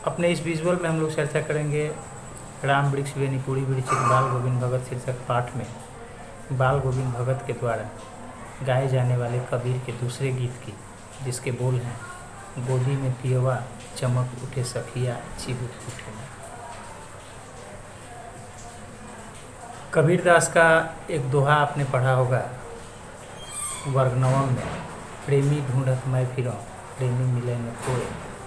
अपने इस विजुअल में हम लोग चर्चा करेंगे राम वृक्ष बेनी पूरी वृक्षित बाल गोविंद भगत शीर्षक पाठ में बाल गोविंद भगत के द्वारा गाए जाने वाले कबीर के दूसरे गीत की, जिसके बोल हैं गोदी में पियवा चमक उठे सखिया चिबुक उठे ना। कबीरदास का एक दोहा आपने पढ़ा होगा वर्ग नवम में, प्रेमी ढूंढत मैं फिरों प्रेमी मिले न कोय,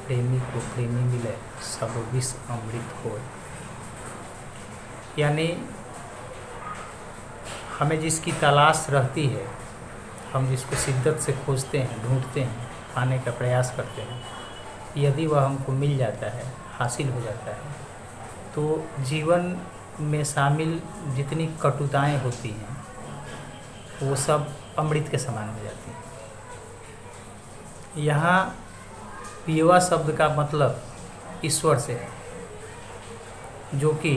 प्रेमी को प्रेमी मिले सब विष अमृत होय। यानी हमें जिसकी तलाश रहती है, हम जिसको शिद्दत से खोजते हैं, ढूंढते हैं, पाने का प्रयास करते हैं, यदि वह हमको मिल जाता है, हासिल हो जाता है, तो जीवन में शामिल जितनी कटुताएं होती हैं वो सब अमृत के समान हो जाती हैं। यहाँ पियवा शब्द का मतलब ईश्वर से है, जो कि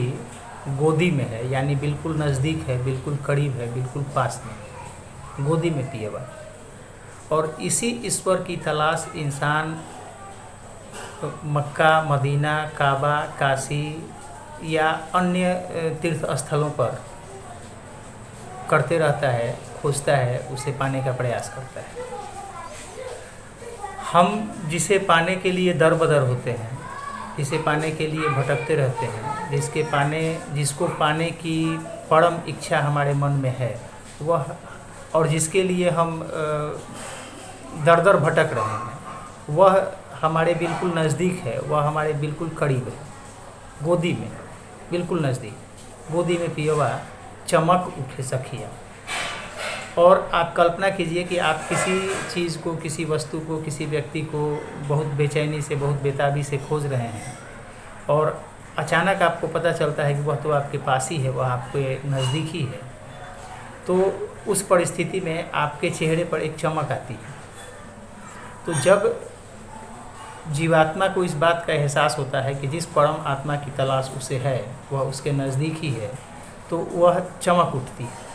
गोदी में है, यानी बिल्कुल नज़दीक है, बिल्कुल करीब है, बिल्कुल पास में, गोदी में पियवा। और इसी ईश्वर की तलाश इंसान मक्का, मदीना, काबा, काशी या अन्य तीर्थ स्थलों पर करते रहता है, खोजता है, उसे पाने का प्रयास करता है। हम जिसे पाने के लिए दर बदर होते हैं, जिसे पाने के लिए भटकते रहते हैं, जिसको पाने की परम इच्छा हमारे मन में है, वह और जिसके लिए हम दर दर भटक रहे हैं, वह हमारे बिल्कुल नज़दीक है, वह हमारे बिल्कुल करीब है, गोदी में, बिल्कुल नज़दीक। गोदी में पियवा चमक उठे सखिया। और आप कल्पना कीजिए कि आप किसी चीज़ को, किसी वस्तु को, किसी व्यक्ति को बहुत बेचैनी से, बहुत बेताबी से खोज रहे हैं और अचानक आपको पता चलता है कि वह तो आपके पास ही है, वह आपके नज़दीक ही है, तो उस परिस्थिति में आपके चेहरे पर एक चमक आती है। तो जब जीवात्मा को इस बात का एहसास होता है कि जिस परम आत्मा की तलाश उसे है वह उसके नज़दीक ही है, तो वह चमक उठती है,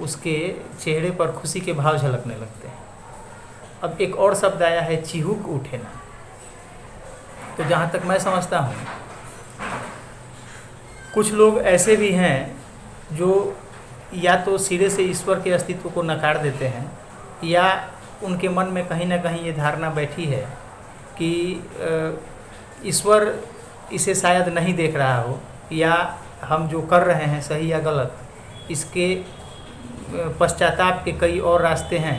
उसके चेहरे पर खुशी के भाव झलकने लगते हैं। अब एक और शब्द आया है चिहुक उठे ना। तो जहाँ तक मैं समझता हूँ, कुछ लोग ऐसे भी हैं जो या तो सिरे से ईश्वर के अस्तित्व को नकार देते हैं, या उनके मन में कहीं ना कहीं ये धारणा बैठी है कि ईश्वर इसे शायद नहीं देख रहा हो, या हम जो कर रहे हैं सही या गलत, इसके पश्चाताप के कई और रास्ते हैं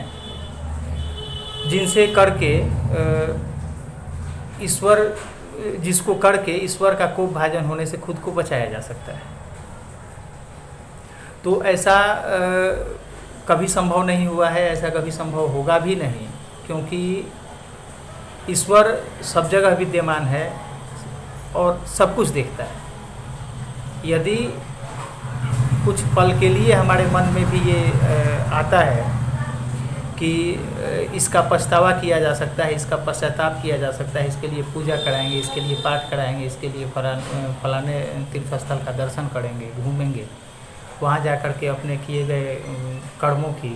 जिनसे करके जिसको करके ईश्वर का कोप भाजन होने से खुद को बचाया जा सकता है। तो ऐसा कभी संभव नहीं हुआ है, ऐसा कभी संभव होगा भी नहीं, क्योंकि ईश्वर सब जगह विद्यमान है और सब कुछ देखता है। यदि कुछ पल के लिए हमारे मन में भी ये आता है कि इसका पछतावा किया जा सकता है, इसका पश्चाताप किया जा सकता है, इसके लिए पूजा कराएंगे, इसके लिए पाठ कराएंगे, इसके लिए फलाने तीर्थस्थल का दर्शन करेंगे, घूमेंगे, वहाँ जा कर के अपने किए गए कर्मों की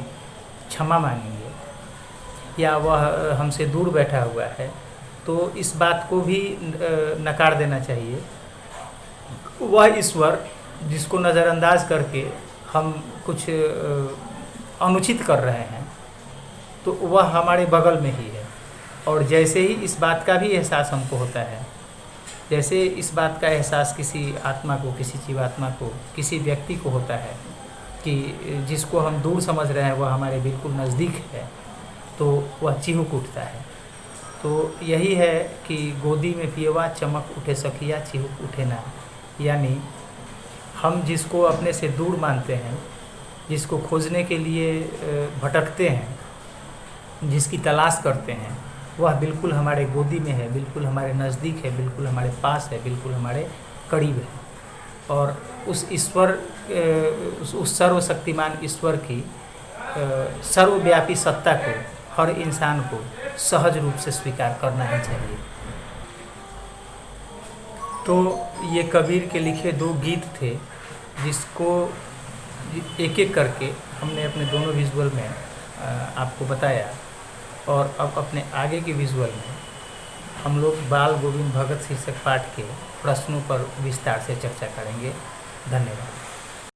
क्षमा मांगेंगे, या वह हमसे दूर बैठा हुआ है, तो इस बात को भी नकार देना चाहिए। वह ईश्वर जिसको नज़रअंदाज करके हम कुछ अनुचित कर रहे हैं, तो वह हमारे बगल में ही है। और जैसे ही इस बात का भी एहसास हमको होता है, जैसे इस बात का एहसास किसी आत्मा को, किसी जीवात्मा को, किसी व्यक्ति को होता है कि जिसको हम दूर समझ रहे हैं वह हमारे बिल्कुल नज़दीक है, तो वह चिहुक उठता है। तो यही है कि गोदी में पियवा चमक उठे सखिया चिहुक उठे ना। यानी हम जिसको अपने से दूर मानते हैं, जिसको खोजने के लिए भटकते हैं, जिसकी तलाश करते हैं, वह बिल्कुल हमारे गोदी में है, बिल्कुल हमारे नज़दीक है, बिल्कुल हमारे पास है, बिल्कुल हमारे करीब है। और उस ईश्वर, उस सर्वशक्तिमान ईश्वर की सर्वव्यापी सत्ता को हर इंसान को सहज रूप से स्वीकार करना ही चाहिए। तो ये कबीर के लिखे 2 गीत थे, जिसको एक एक करके हमने अपने दोनों विजुअल में आपको बताया, और अब अपने आगे के विजुअल में हम लोग बाल गोविंद भगत शीर्षक पाठ के प्रश्नों पर विस्तार से चर्चा करेंगे। धन्यवाद।